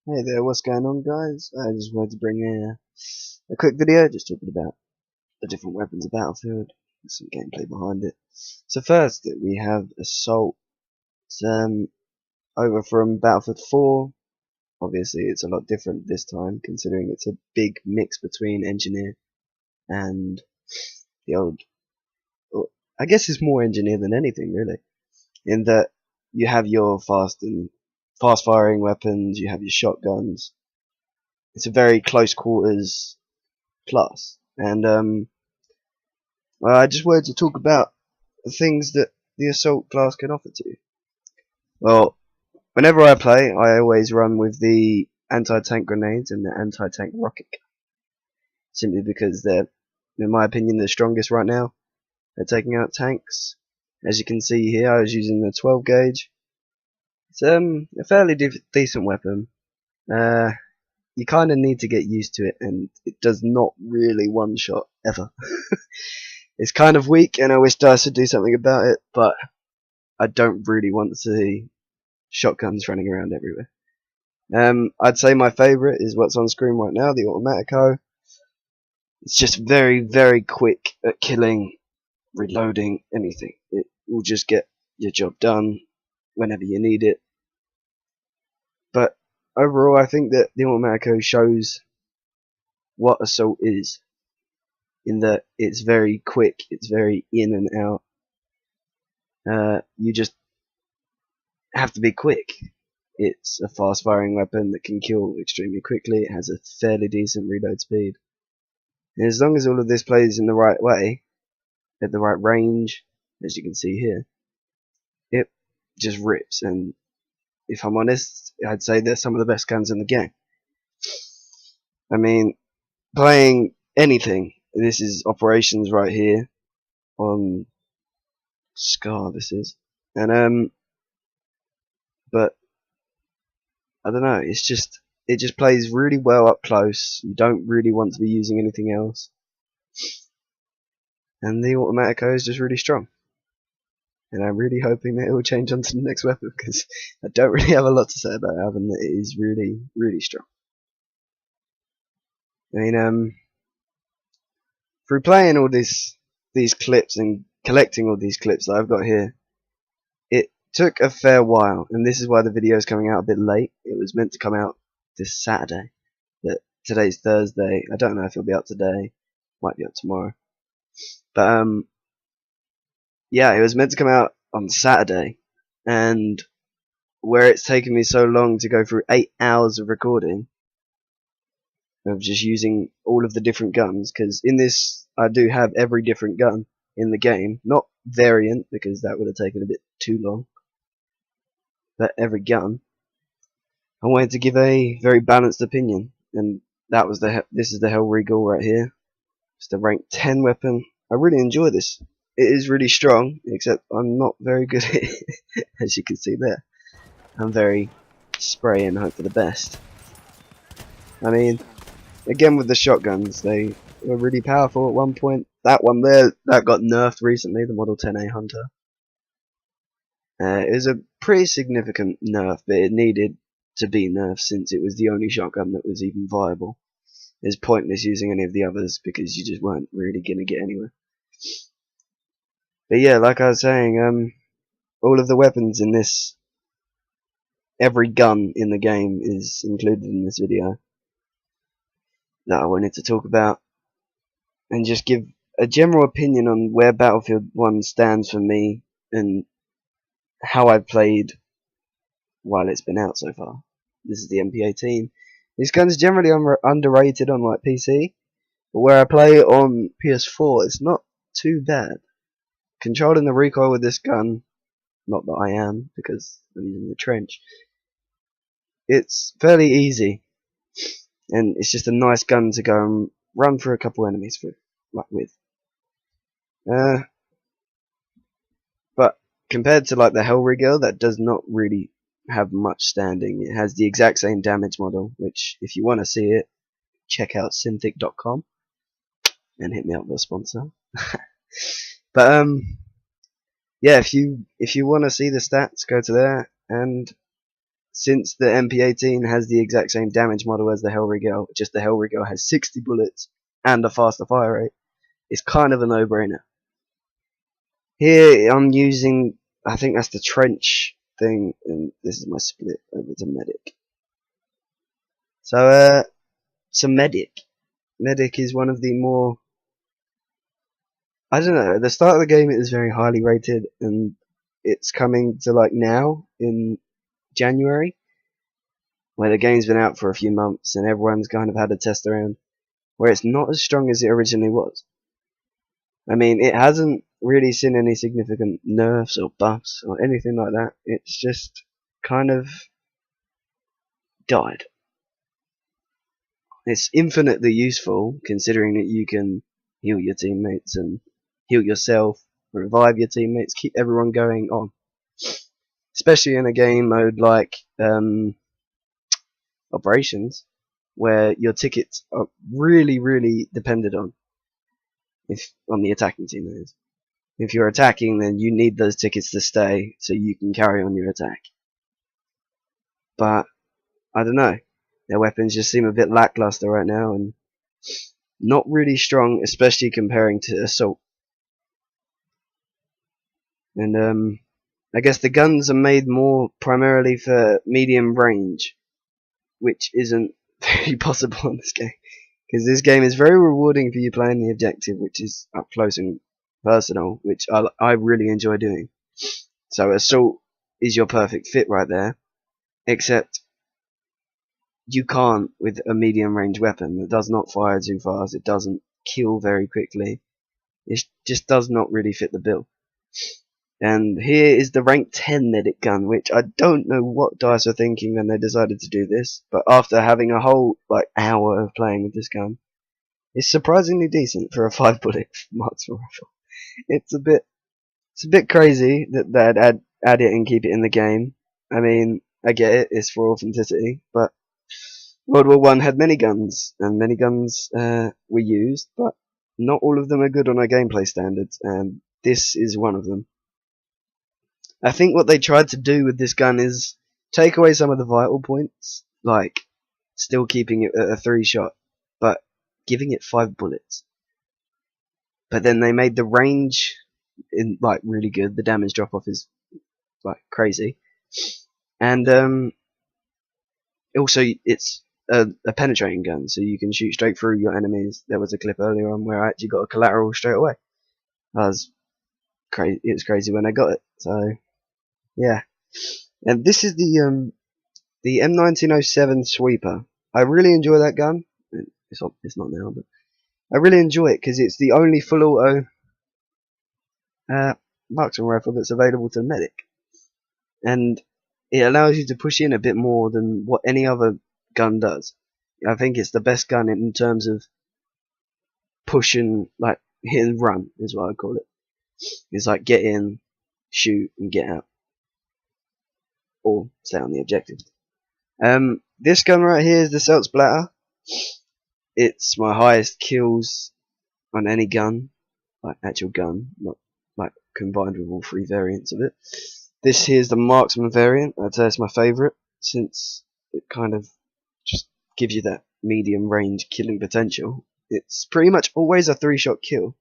Hey there, what's going on, guys? I just wanted to bring a quick video just talking about the different weapons of Battlefield, with some gameplay behind it. So first, we have Assault. It's, over from Battlefield 4. Obviously, it's a lot different this time, considering it's a big mix between Engineer and the old. I guess it's more Engineer than anything, really, in that you have your fast firing weapons, you have your shotguns. It's a very close quarters class. And I just wanted to talk about the things that the assault class can offer to you. Well, whenever I play, I always run with the anti-tank grenades and the anti-tank rocket gun, simply because they're, in my opinion, the strongest right now. They're taking out tanks. As you can see here, I was using the 12 gauge. It's a fairly decent weapon. You kind of need to get used to it, and it does not really one-shot ever. It's kind of weak, and I wish DICE would do something about it, but I don't really want to see shotguns running around everywhere. I'd say my favourite is what's on screen right now, the Automatico. It's just very, very quick at killing, reloading, anything. It will just get your job done whenever you need it. But overall, I think that the Automatico shows what assault is, in that it's very quick, it's very in and out. You just have to be quick. It's a fast firing weapon that can kill extremely quickly. It has a fairly decent reload speed. And as long as all of this plays in the right way, at the right range, as you can see here, it just rips. And if I'm honest, I'd say they're some of the best guns in the game. I mean, playing anything, this is operations right here on Scar, this is. And but I don't know, it just plays really well up close. You don't really want to be using anything else. And the Automatico is just really strong. And I'm really hoping that it will change onto the next weapon, because I don't really have a lot to say about it other than that it is really, really strong. I mean, through playing all these clips and collecting all these clips that I've got here, it took a fair while, and this is why the video is coming out a bit late. It was meant to come out this Saturday, but today's Thursday. I don't know if it'll be out today, might be out tomorrow. But yeah, it was meant to come out on Saturday, and where it's taken me so long to go through 8 hours of recording of just using all of the different guns, because in this I do have every different gun in the game, not variant because that would have taken a bit too long, but every gun. I wanted to give a very balanced opinion, and that was this is the Hell Regal right here. It's a rank 10 weapon. I really enjoy this. It is really strong, except I'm not very good at it, as you can see there. I'm very spray and hope for the best. I mean, again with the shotguns, they were really powerful at one point. That one there, that got nerfed recently, the Model 10A Hunter. It was a pretty significant nerf, but it needed to be nerfed since it was the only shotgun that was even viable. It's pointless using any of the others because you just weren't really going to get anywhere. But yeah, like I was saying, all of the weapons in this, every gun in the game is included in this video that I wanted to talk about, and just give a general opinion on where Battlefield 1 stands for me and how I've played while it's been out so far. This is the MP18. This gun's generally underrated on like PC, but where I play it on PS4, it's not too bad. Controlling the recoil with this gun, not that I am because I'm using the trench, it's fairly easy, and it's just a nice gun to go and run through a couple enemies with. But compared to like the Hellrigger, that does not really have much standing. It has the exact same damage model, which if you want to see it, check out synthic.com and hit me up with a sponsor. But yeah, if you want to see the stats, go to there, and since the MP18 has the exact same damage model as the Hellrigel, just the Hellrigel has 60 bullets and a faster fire rate, it's kind of a no-brainer. Here I'm using, I think that's the trench thing, and this is my split over to medic. So medic. Medic is one of the more, I don't know, at the start of the game it is very highly rated, and it's coming to like now in January, where the game's been out for a few months and everyone's kind of had a test around, where it's not as strong as it originally was. I mean, it hasn't really seen any significant nerfs or buffs or anything like that. It's just kind of died. It's infinitely useful, considering that you can heal your teammates and heal yourself, revive your teammates, keep everyone going on. Especially in a game mode like Operations, where your tickets are really, really dependent on the attacking team, that is. If you're attacking, then you need those tickets to stay so you can carry on your attack. But I don't know, their weapons just seem a bit lackluster right now and not really strong, especially comparing to Assault. And I guess the guns are made more primarily for medium range, which isn't very possible in this game, because this game is very rewarding for you playing the objective, which is up close and personal, which I really enjoy doing. So Assault is your perfect fit right there, except you can't with a medium range weapon. It does not fire too fast, it doesn't kill very quickly, it just does not really fit the bill. And here is the rank 10 medic gun, which I don't know what DICE were thinking when they decided to do this, but after having a whole hour of playing with this gun, it's surprisingly decent for a 5-bullet marksman rifle. It's a bit crazy that they'd add it and keep it in the game. I mean, I get it, it's for authenticity, but World War One had many guns, and many guns were used, but not all of them are good on our gameplay standards, and this is one of them. I think what they tried to do with this gun is take away some of the vital points, like still keeping it at a 3-shot, but giving it 5 bullets. But then they made the range really good. The damage drop off is crazy, and also it's a penetrating gun, so you can shoot straight through your enemies. There was a clip earlier on where I actually got a collateral straight away. It was crazy when I got it. So yeah, and this is the M1907 Sweeper. I really enjoy that gun. It's not now, but I really enjoy it because it's the only full auto marksman rifle that's available to medic, and it allows you to push in a bit more than what any other gun does. I think it's the best gun in terms of pushing, hit and run is what I call it. It's like get in, shoot, and get out, or stay on the objective. This gun right here is the Seltz Blatter. It's my highest kills on any gun, actual gun, not combined with all 3 variants of it. This here is the marksman variant. I'd say it's my favourite, since it kind of just gives you that medium range killing potential. It's pretty much always a 3-shot kill.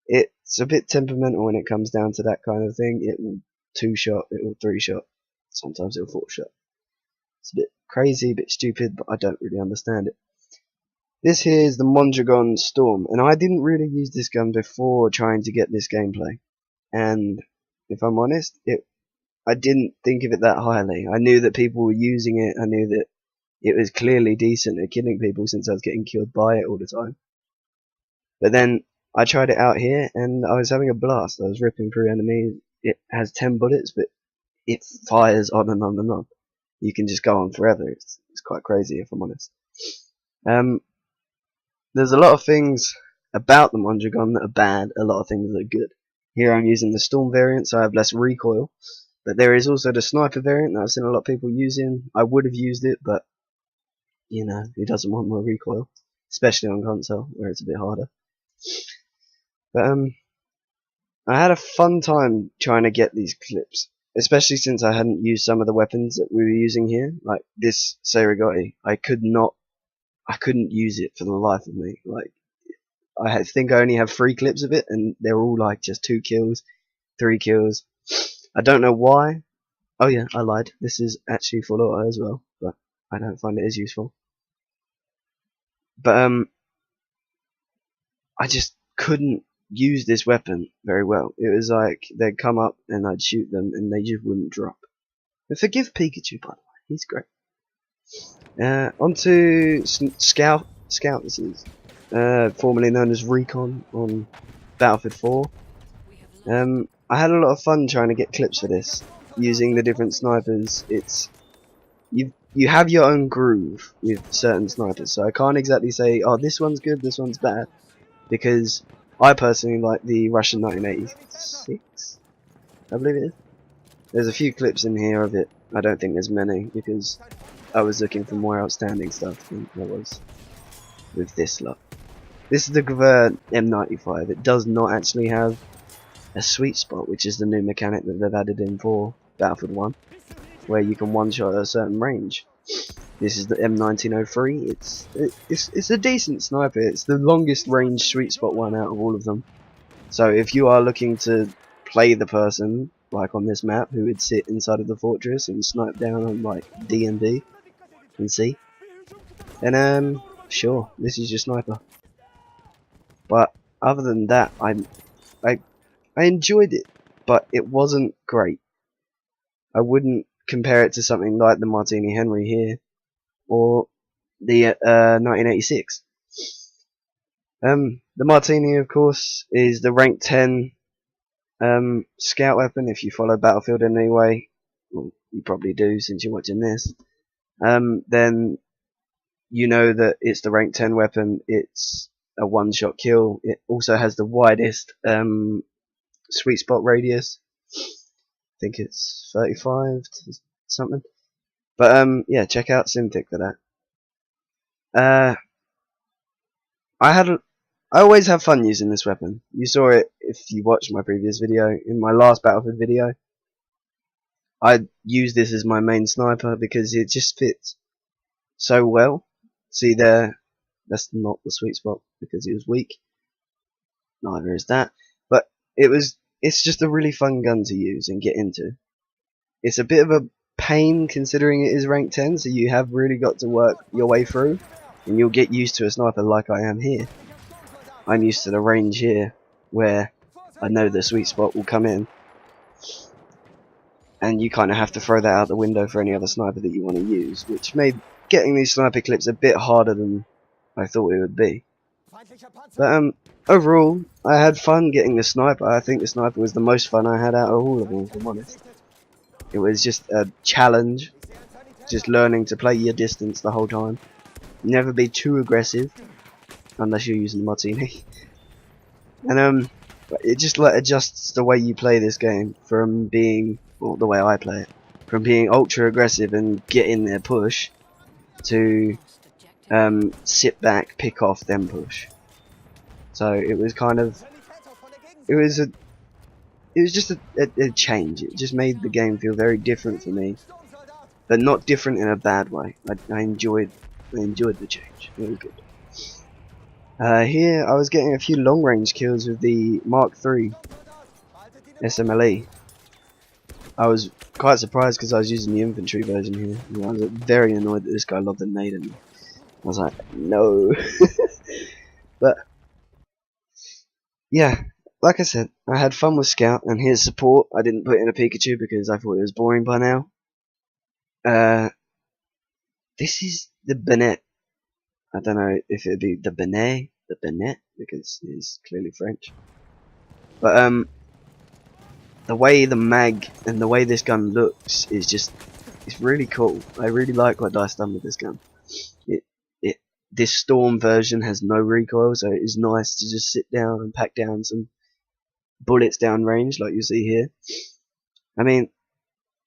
It's a bit temperamental when it comes down to that kind of thing. It will 2-shot, it will 3-shot, sometimes it will 4-shot. It's a bit crazy, a bit stupid, but I don't really understand it. This here is the Mondragon Storm, and I didn't really use this gun before trying to get this gameplay. And if I'm honest, I didn't think of it that highly. I knew that people were using it, I knew that it was clearly decent at killing people since I was getting killed by it all the time. But then I tried it out here and I was having a blast. I was ripping through enemies. It has 10 bullets, but it fires on and on and on. You can just go on forever. It's quite crazy, if I'm honest. There's a lot of things about the Mondragon that are bad, a lot of things that are good. Here I'm using the Storm variant, so I have less recoil. But there is also the Sniper variant that I've seen a lot of people using. I would have used it, but you know, who doesn't want more recoil? Especially on console, where it's a bit harder. But I had a fun time trying to get these clips. especially since I hadn't used some of the weapons that we were using here, like this Saragotti. I couldn't use it for the life of me. Like, think I only have 3 clips of it, and they're all like just 2 kills, 3 kills. I don't know why. Oh yeah, I lied. This is actually full auto as well, but I don't find it as useful. But I just couldn't use this weapon very well. It was like they'd come up and I'd shoot them and they just wouldn't drop. But forgive Pikachu, by the way. He's great. Onto Scout. This is formerly known as Recon on Battlefield 4. I had a lot of fun trying to get clips for this, using the different snipers. You have your own groove with certain snipers, so I can't exactly say, oh, this one's good, this one's bad, because I personally like the Russian 1986, I believe it is. There's a few clips in here of it. I don't think there's many, because I was looking for more outstanding stuff than I was with this lot. This is the Gewehr M95. It does not actually have a sweet spot, which is the new mechanic that they've added in for Battlefield 1, where you can one-shot at a certain range. This is the M1903. It's a decent sniper. It's the longest range sweet spot one out of all of them. So if you are looking to play the person, like on this map, who would sit inside of the fortress and snipe down on like D and B and C, then sure, this is your sniper. But other than that, I enjoyed it, but it wasn't great. I wouldn't compare it to something like the Martini Henry here, or the 1986. The Martini, of course, is the rank 10 scout weapon. If you follow Battlefield in any way, well, you probably do since you're watching this, then you know that it's the rank 10 weapon. It's a one-shot kill. It also has the widest sweet spot radius. I think it's 35 to something. But yeah, check out Simtic for that. I always have fun using this weapon. You saw it if you watched my previous video. In my last Battlefield video, I used this as my main sniper because it just fits so well. See there, that's not the sweet spot because it was weak. Neither is that. But it's just a really fun gun to use and get into. It's a bit of a pain considering it is rank 10, so you have really got to work your way through, and you'll get used to a sniper like I am here. I'm used to the range here, where I know the sweet spot will come in, and you kind of have to throw that out the window for any other sniper that you want to use, which made getting these sniper clips a bit harder than I thought it would be. But overall, I had fun getting the sniper. I think the sniper was the most fun I had out of all of them, if I'm honest. It was just a challenge, just learning to play your distance the whole time. Never be too aggressive, unless you're using the Martini. And it just like adjusts the way you play this game from being, well, the way I play it, from being ultra aggressive and get in there push, to sit back, pick off, then push. So it was kind of, it was just a change. It just made the game feel very different for me, but not different in a bad way. I enjoyed the change. It was good. Here I was getting a few long range kills with the Mark III SMLE. I was quite surprised because I was using the infantry version here. I was very annoyed that this guy lobbed a nade at me. I was like, no. But yeah, like I said, I had fun with Scout, and here's support. I didn't put in a Pikachu because I thought it was boring by now. This is the Benet. I don't know if it'd be the Benet, because it's clearly French. But the way the mag and the way this gun looks is just, it's really cool. I really like what Dice done with this gun. This Storm version has no recoil, so it is nice to just sit down and pack down some bullets down range, like you see here. I mean,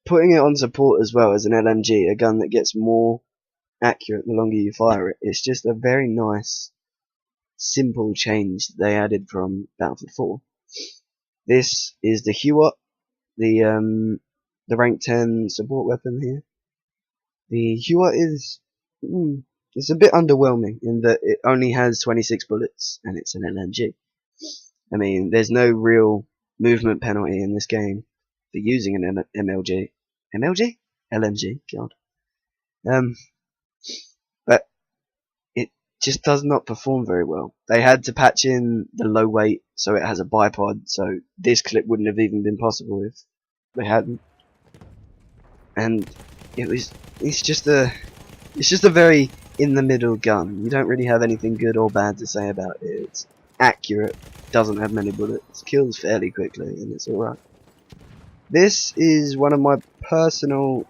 putting it on support as well as an LMG, a gun that gets more accurate the longer you fire it, it's just a very nice, simple change that they added from Battlefield 4. This is the Huot, the the rank 10 support weapon here. The Hua is it's a bit underwhelming in that it only has 26 bullets and it's an LMG. I mean, there's no real movement penalty in this game for using an MLG. MLG? LMG, God. But it just does not perform very well. They had to patch in the low weight so it has a bipod, so this clip wouldn't have even been possible if they hadn't. And it's just a very in the middle gun. You don't really have anything good or bad to say about it. It's accurate, doesn't have many bullets, kills fairly quickly, and it's alright. This is one of my personal,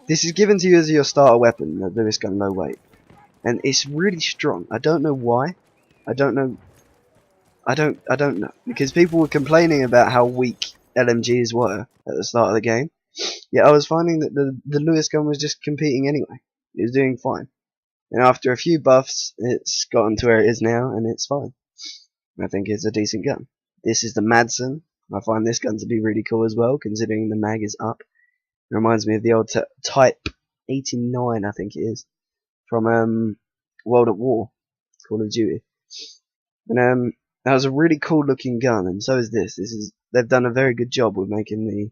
this is given to you as your starter weapon, the Lewis gun low weight. And it's really strong. I don't know why. I don't know, because people were complaining about how weak LMGs were at the start of the game. Yeah, I was finding that the Lewis gun was just competing anyway. It was doing fine. And after a few buffs, it's gotten to where it is now, and it's fine. I think it's a decent gun. This is the Madsen. I find this gun to be really cool as well, considering the mag is up. It reminds me of the old Type 89, I think it is, from World at War, Call of Duty. And that was a really cool looking gun, and so is this. They've done a very good job with making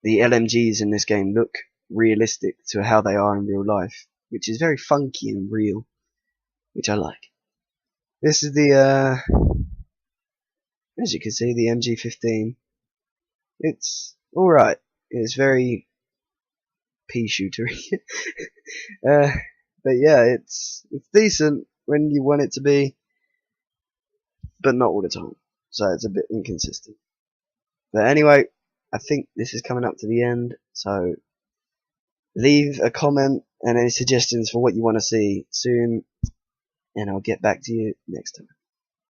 the LMGs in this game look realistic to how they are in real life, which is very funky and real, which I like. This is the as you can see, the MG15. It's alright. It's very pea shootery. But yeah, it's decent when you want it to be, but not all the time. So it's a bit inconsistent. But anyway, I think this is coming up to the end, so leave a comment and any suggestions for what you want to see soon, and I'll get back to you next time.